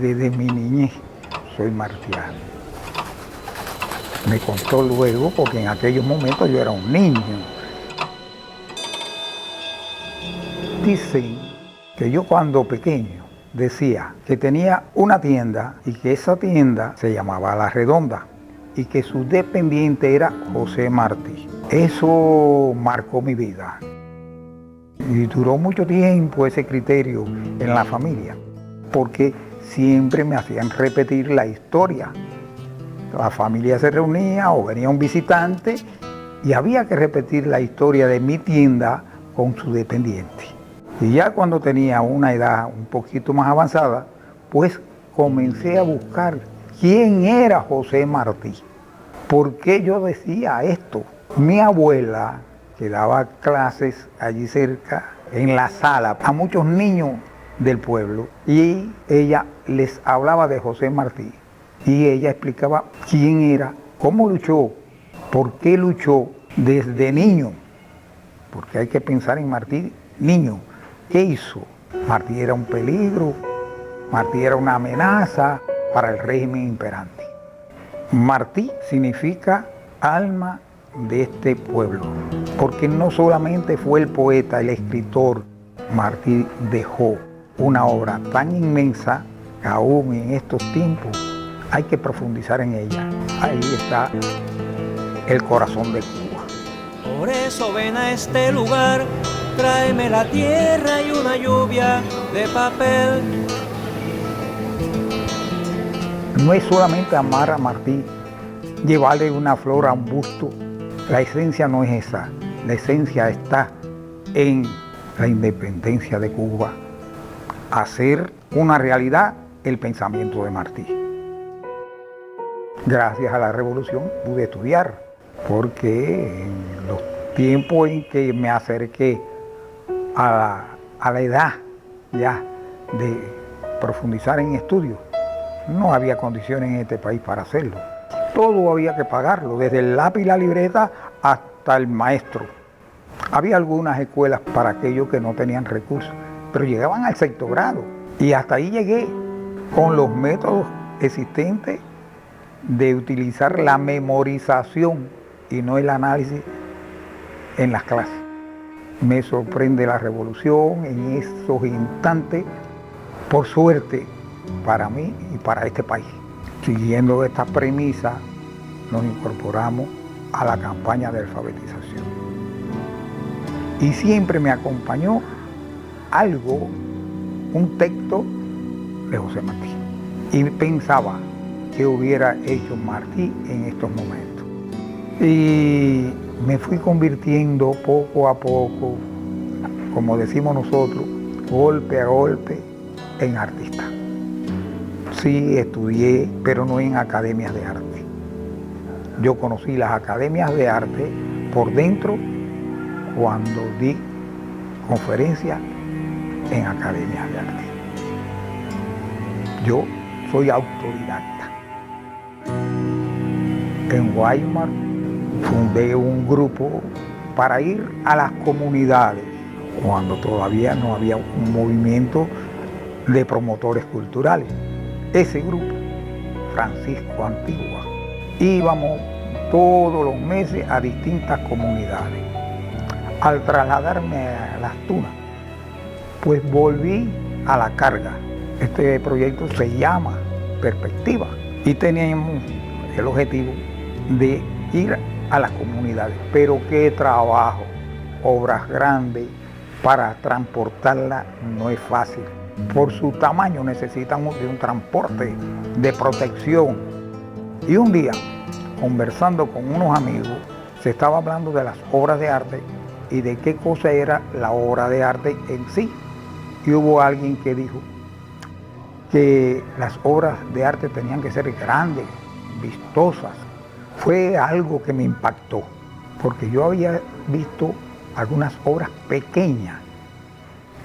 desde mi niñez soy martiano. Me contó luego, porque en aquellos momentos yo era un niño. Dicen que yo cuando pequeño decía que tenía una tienda y que esa tienda se llamaba La Redonda y que su dependiente era José Martí. Eso marcó mi vida. Y duró mucho tiempo ese criterio en la familia, porque siempre me hacían repetir la historia. La familia se reunía o venía un visitante y había que repetir la historia de mi tienda con su dependiente. Y ya cuando tenía una edad un poquito más avanzada, pues comencé a buscar quién era José Martí. ¿Por qué yo decía esto? Mi abuela, que daba clases allí cerca, en la sala, a muchos niños del pueblo, y ella les hablaba de José Martí. Y ella explicaba quién era, cómo luchó, por qué luchó desde niño. Porque hay que pensar en Martí, niño. ¿Qué hizo? Martí era un peligro, Martí era una amenaza para el régimen imperante. Martí significa alma de este pueblo, porque no solamente fue el poeta, el escritor, Martí dejó una obra tan inmensa que aún en estos tiempos hay que profundizar en ella. Ahí está el corazón de Cuba. Por eso ven a este lugar, tráeme la tierra y una lluvia de papel. No es solamente amar a Martí, llevarle una flor a un busto. La esencia no es esa. La esencia está en la independencia de Cuba. Hacer una realidad el pensamiento de Martí. Gracias a la revolución pude estudiar, porque en los tiempos en que me acerqué a la edad ya de profundizar en estudios, no había condiciones en este país para hacerlo. Todo había que pagarlo, desde el lápiz y la libreta hasta el maestro. Había algunas escuelas para aquellos que no tenían recursos, pero llegaban al sexto grado. Y hasta ahí llegué con los métodos existentes de utilizar la memorización y no el análisis en las clases. Me sorprende la revolución en esos instantes, por suerte, para mí y para este país. Siguiendo esta premisa, nos incorporamos a la campaña de alfabetización. Y siempre me acompañó algo, un texto de José Martí. Y pensaba qué hubiera hecho Martí en estos momentos. Y me fui convirtiendo poco a poco, como decimos nosotros, golpe a golpe, en artista. Sí, estudié, pero no en academias de arte. Yo conocí las academias de arte por dentro cuando di conferencias en academias de arte. Yo soy autodidacta. En Guaymar fundé un grupo para ir a las comunidades, cuando todavía no había un movimiento de promotores culturales. Ese grupo, Francisco Antigua, íbamos todos los meses a distintas comunidades. Al trasladarme a Las Tunas, pues volví a la carga. Este proyecto se llama Perspectiva y teníamos el objetivo de ir a las comunidades. Pero qué trabajo, obras grandes, para transportarlas no es fácil. Por su tamaño necesitamos de un transporte de protección. Y un día, conversando con unos amigos, se estaba hablando de las obras de arte y de qué cosa era la obra de arte en sí. Y hubo alguien que dijo que las obras de arte tenían que ser grandes, vistosas. Fue algo que me impactó, porque yo había visto algunas obras pequeñas.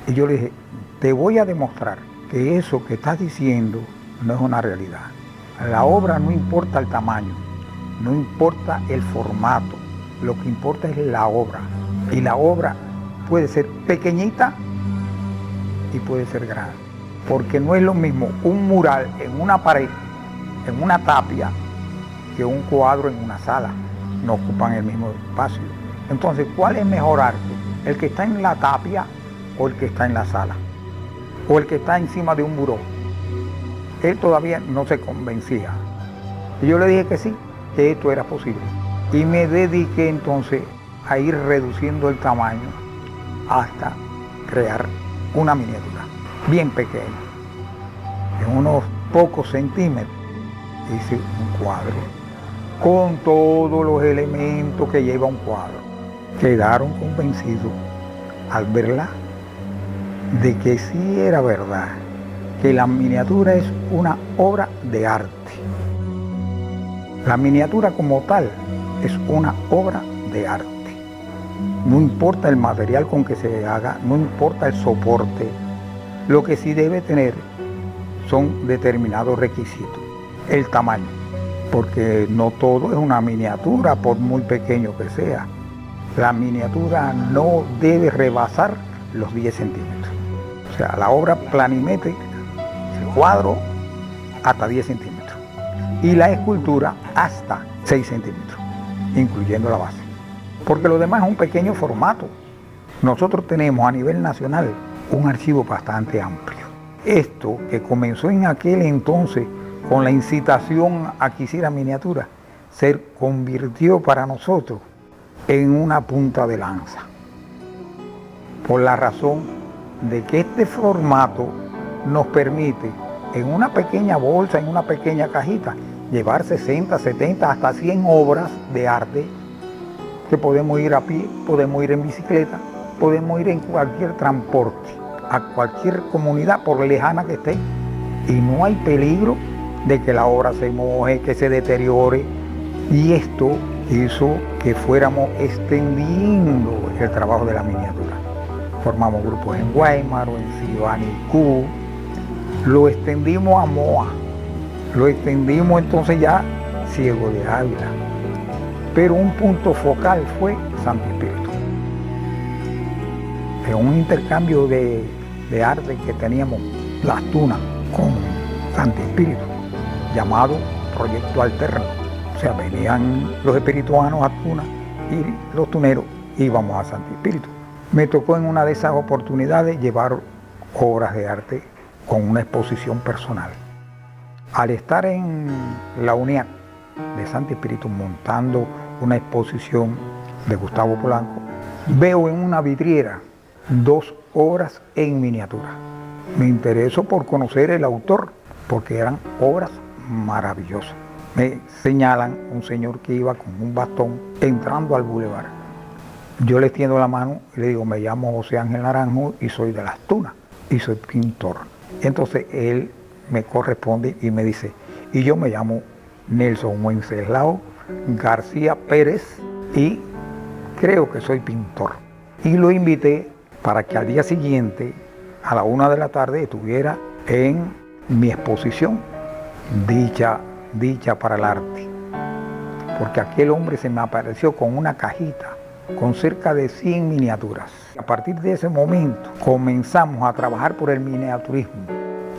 Y yo le dije, te voy a demostrar que eso que estás diciendo no es una realidad. La obra no importa el tamaño, no importa el formato, lo que importa es la obra. Y la obra puede ser pequeñita y puede ser grande. porque no es lo mismo un mural en una pared, en una tapia, que un cuadro en una sala. No ocupan el mismo espacio. Entonces, ¿cuál es mejor arte? ¿El que está en la tapia o el que está en la sala? ¿O el que está encima de un buró? Él todavía no se convencía. Y yo le dije que sí, que esto era posible. Y me dediqué entonces a ir reduciendo el tamaño hasta crear una miniatura bien pequeña. En unos pocos centímetros hice un cuadro con todos los elementos que lleva un cuadro. Quedaron convencidos al verla de que sí era verdad, que la miniatura es una obra de arte. La miniatura como tal es una obra de arte. No importa el material con que se haga, no importa el soporte, lo que sí debe tener son determinados requisitos. El tamaño, porque no todo es una miniatura, por muy pequeño que sea. La miniatura no debe rebasar los 10 centímetros. O sea, la obra planimétrica, el cuadro, hasta 10 centímetros. Y la escultura hasta 6 centímetros, incluyendo la base. Porque lo demás es un pequeño formato. Nosotros tenemos a nivel nacional un archivo bastante amplio. Esto que comenzó en aquel entonces con la incitación a que hiciera miniatura, se convirtió para nosotros en una punta de lanza. Por la razón de que este formato nos permite en una pequeña bolsa, en una pequeña cajita, llevar 60, 70, hasta 100 obras de arte que podemos ir a pie, podemos ir en bicicleta, podemos ir en cualquier transporte, a cualquier comunidad, por lejana que esté, y no hay peligro de que la obra se moje, que se deteriore. Y esto hizo que fuéramos extendiendo el trabajo de la miniatura. Formamos grupos en Guaymaro, en Sibanicú, lo extendimos a Moa, lo extendimos entonces ya Ciego de Ávila. Pero un punto focal fue Santo Espíritu. En un intercambio de arte que teníamos Las Tunas con Santo Espíritu, llamado Proyecto Alterno. O sea, venían los espirituanos a Tuna y los tuneros íbamos a Santo Espíritu. Me tocó en una de esas oportunidades llevar obras de arte con una exposición personal. Al estar en la UNIAC de Santo Espíritu montando una exposición de Gustavo Polanco, veo en una vidriera 2 obras en miniatura. Me interesó por conocer el autor, porque eran obras maravillosas. Me señalan un señor que iba con un bastón entrando al bulevar. Yo le extiendo la mano y le digo, me llamo José Ángel Naranjo y soy de Las Tunas y soy pintor. Entonces él me corresponde y me dice, y yo me llamo Nelson Wenceslao García Pérez y creo que soy pintor. Y lo invité para que al día siguiente, a la 1 de la tarde, estuviera en mi exposición, dicha para el arte. Porque aquel hombre se me apareció con una cajita con cerca de 100 miniaturas. A partir de ese momento comenzamos a trabajar por el miniaturismo.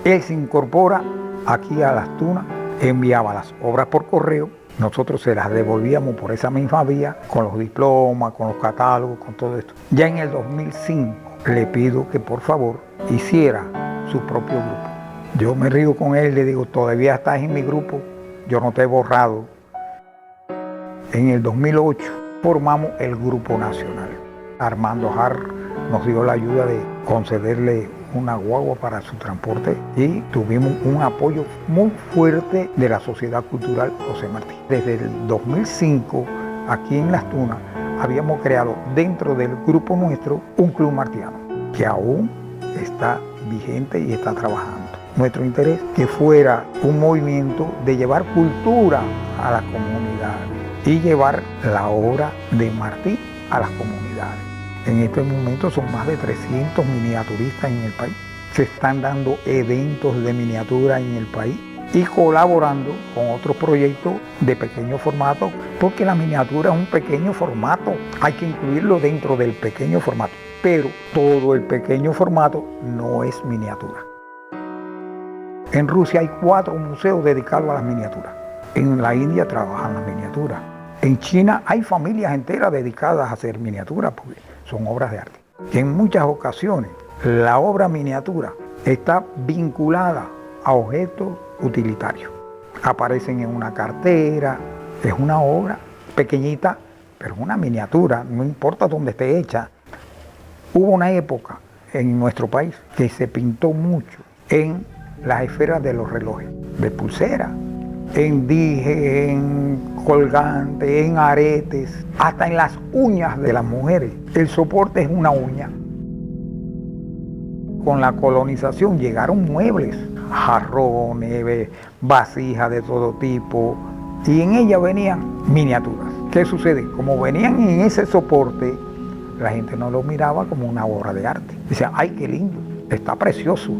Él se incorpora aquí a Las Tunas, enviaba las obras por correo, nosotros se las devolvíamos por esa misma vía, con los diplomas, con los catálogos, con todo esto. Ya en el 2005 le pido que por favor hiciera su propio grupo. Yo me río con él, le digo, todavía estás en mi grupo, yo no te he borrado. En el 2008 formamos el Grupo Nacional. Armando Har nos dio la ayuda de concederle una guagua para su transporte y tuvimos un apoyo muy fuerte de la Sociedad Cultural José Martí. Desde el 2005, aquí en Las Tunas, habíamos creado dentro del grupo nuestro un club martiano, que aún está vigente y está trabajando. Nuestro interés que fuera un movimiento de llevar cultura a las comunidades y llevar la obra de Martí a las comunidades. En este momento son más de 300 miniaturistas en el país. Se están dando eventos de miniatura en el país y colaborando con otros proyectos de pequeño formato, porque la miniatura es un pequeño formato. Hay que incluirlo dentro del pequeño formato, pero todo el pequeño formato no es miniatura. En Rusia hay 4 museos dedicados a las miniaturas. En la India trabajan las miniaturas. En China hay familias enteras dedicadas a hacer miniaturas porque son obras de arte. Y en muchas ocasiones la obra miniatura está vinculada a objetos utilitarios. Aparecen en una cartera, es una obra pequeñita, pero es una miniatura, no importa dónde esté hecha. Hubo una época en nuestro país que se pintó mucho en las esferas de los relojes, de pulsera, en dije, en colgante, en aretes, hasta en las uñas de las mujeres. El soporte es una uña. Con la colonización llegaron muebles, jarrones, vasijas de todo tipo, y en ellas venían miniaturas. ¿Qué sucede? Como venían en ese soporte, la gente no lo miraba como una obra de arte. Decía, ¡ay, qué lindo! Está precioso.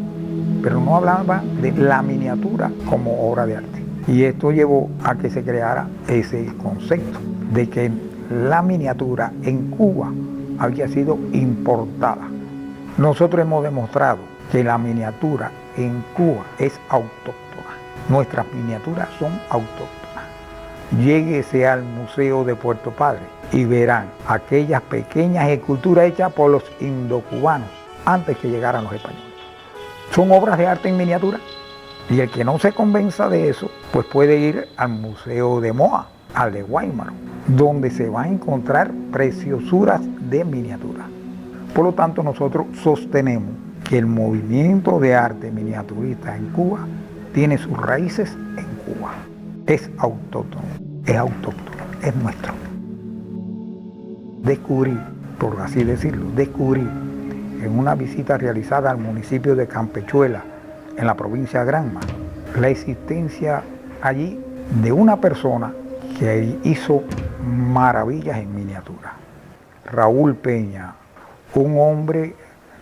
Pero no hablaba de la miniatura como obra de arte. Y esto llevó a que se creara ese concepto de que la miniatura en Cuba había sido importada. Nosotros hemos demostrado que la miniatura en Cuba es autóctona. Nuestras miniaturas son autóctonas. Lléguese al Museo de Puerto Padre y verán aquellas pequeñas esculturas hechas por los indocubanos antes que llegaran los españoles. Son obras de arte en miniatura. Y el que no se convenza de eso, pues puede ir al Museo de Moa, al de Weimar, donde se van a encontrar preciosuras de miniatura. Por lo tanto, nosotros sostenemos que el movimiento de arte miniaturista en Cuba tiene sus raíces en Cuba. Es autóctono, es nuestro. Descubrí, por así decirlo, en una visita realizada al municipio de Campechuela, en la provincia de Granma, la existencia allí de una persona que hizo maravillas en miniatura. Raúl Peña, un hombre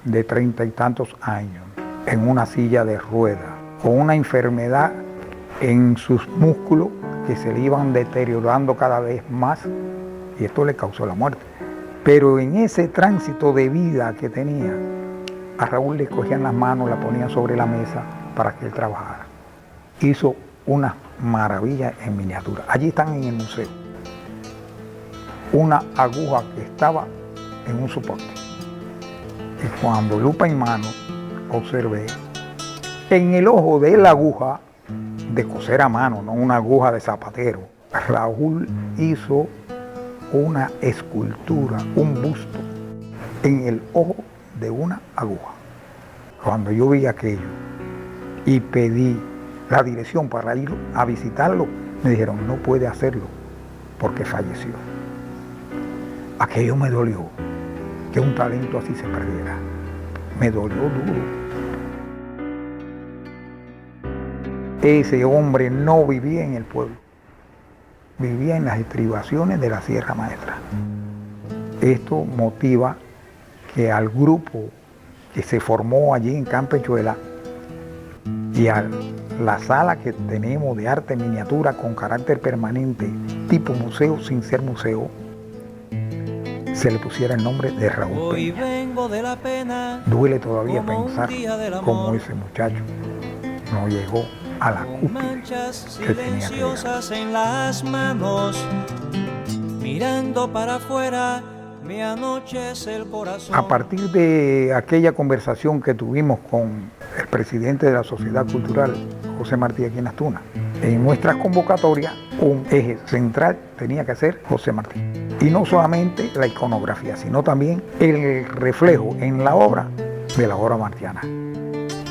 de 30 y tantos años, en una silla de ruedas, con una enfermedad en sus músculos que se le iban deteriorando cada vez más, y esto le causó la muerte. Pero en ese tránsito de vida que tenía, a Raúl le cogían las manos, la ponían sobre la mesa para que él trabajara. Hizo unas maravillas en miniatura. Allí están en el museo. Una aguja que estaba en un soporte. Y cuando lupa en mano, observé en el ojo de la aguja de coser a mano, no una aguja de zapatero. Raúl hizo una escultura, un busto, en el ojo de una aguja. Cuando yo vi aquello y pedí la dirección para ir a visitarlo, me dijeron, no puede hacerlo porque falleció. Aquello me dolió, que un talento así se perdiera. Me dolió duro. Ese hombre no vivía en el pueblo, vivía en las estribaciones de la Sierra Maestra. Esto motiva que al grupo que se formó allí en Campechuela y a la sala que tenemos de arte miniatura con carácter permanente, tipo museo sin ser museo, se le pusiera el nombre de Raúl Peña. Duele todavía pensar cómo ese muchacho no llegó a la cúspide que tenía que llegar. En las manos, mirando para afuera, me anochece el corazón. A partir de aquella conversación que tuvimos con el presidente de la Sociedad Cultural, José Martí, aquí en Las Tunas, en nuestras convocatorias, un eje central tenía que ser José Martí. Y no solamente la iconografía, sino también el reflejo en la obra de la obra martiana.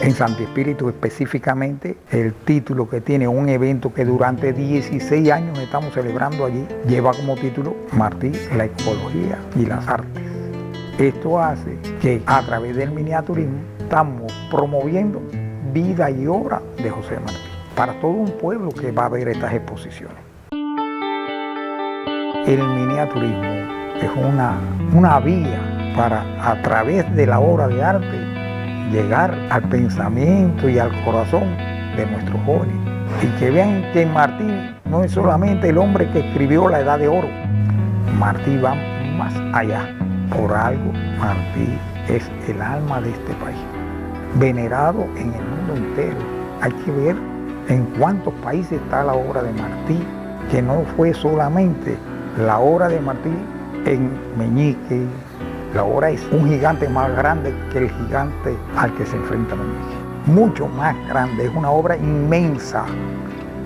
En Santo Espíritu específicamente, el título que tiene un evento que durante 16 años estamos celebrando allí, lleva como título Martí, la ecología y las artes. Esto hace que a través del miniaturismo estamos promoviendo vida y obra de José Martí para todo un pueblo que va a ver estas exposiciones. El miniaturismo es una vía para, a través de la obra de arte, llegar al pensamiento y al corazón de nuestros jóvenes y que vean que Martí no es solamente el hombre que escribió La Edad de Oro. Martí va más allá. Por algo, Martí es el alma de este país, venerado en el mundo entero. hay que ver en cuántos países está la obra de Martí, que no fue solamente la obra de Martí en Meñique. La obra es un gigante más grande que el gigante al que se enfrenta Meñique. Mucho más grande, es una obra inmensa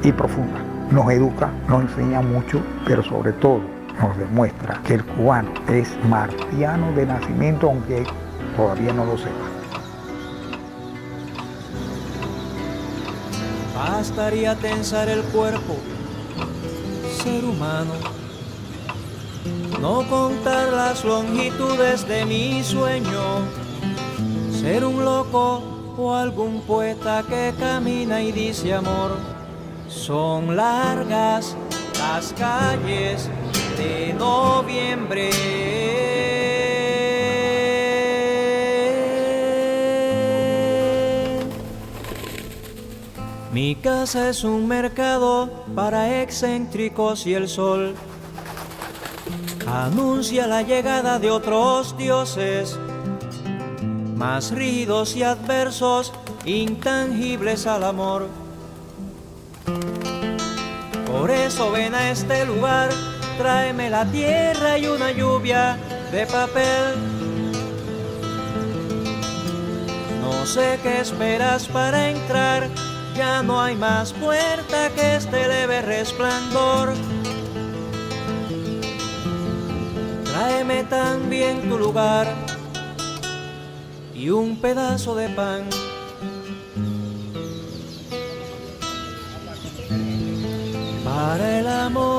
y profunda. Nos educa, nos enseña mucho, pero sobre todo nos demuestra que el cubano es martiano de nacimiento, aunque todavía no lo sepa. Bastaría tensar el cuerpo, ser humano, no contar las longitudes de mi sueño, ser un loco o algún poeta que camina y dice amor. Son largas las calles de noviembre. Mi casa es un mercado para excéntricos y el sol anuncia la llegada de otros dioses, más rígidos y adversos, intangibles al amor. Por eso ven a este lugar, tráeme la tierra y una lluvia de papel. No sé qué esperas para entrar, ya no hay más puerta que este leve resplandor. Tráeme también tu lugar y un pedazo de pan. Para el amor